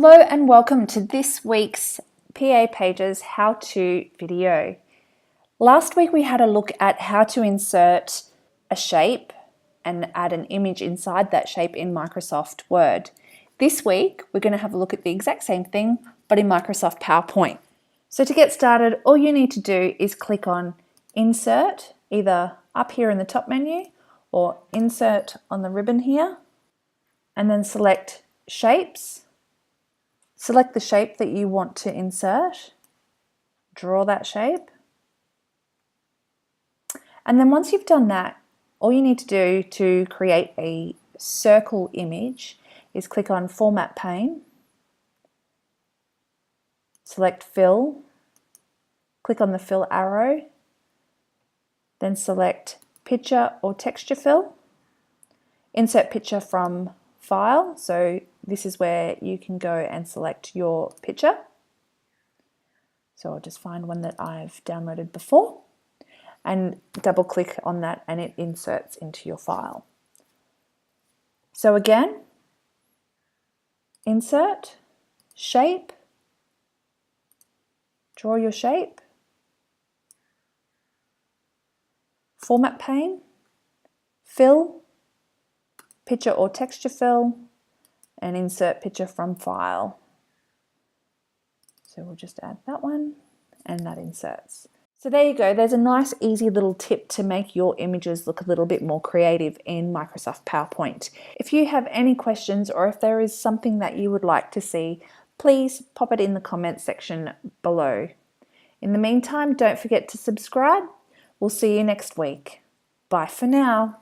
Hello and welcome to this week's PA Pages how-to video. Last week we had a look at how to insert a shape and add an image inside that shape in Microsoft Word. This week we're going to have a look at the exact same thing but in Microsoft PowerPoint. So to get started, all you need to do is click on Insert, either up here in the top menu or Insert on the ribbon here, and then select Shapes. Select the shape that you want to insert, draw that shape, and then once you've done that, all you need to do to create a circle image is click on Format Pane, select Fill, click on the Fill arrow, then select Picture or Texture Fill, insert picture from File, so this is where you can go and select your picture. So I'll just find one that I've downloaded before and double click on that and it inserts into your file. So again, insert, shape, draw your shape, format pane, fill, picture or texture fill, and insert picture from file. So we'll just add that one and that inserts. So there you go, there's a nice easy little tip to make your images look a little bit more creative in Microsoft PowerPoint. If you have any questions or if there is something that you would like to see, please pop it in the comments section below. In the meantime, don't forget to subscribe. We'll see you next week. Bye for now.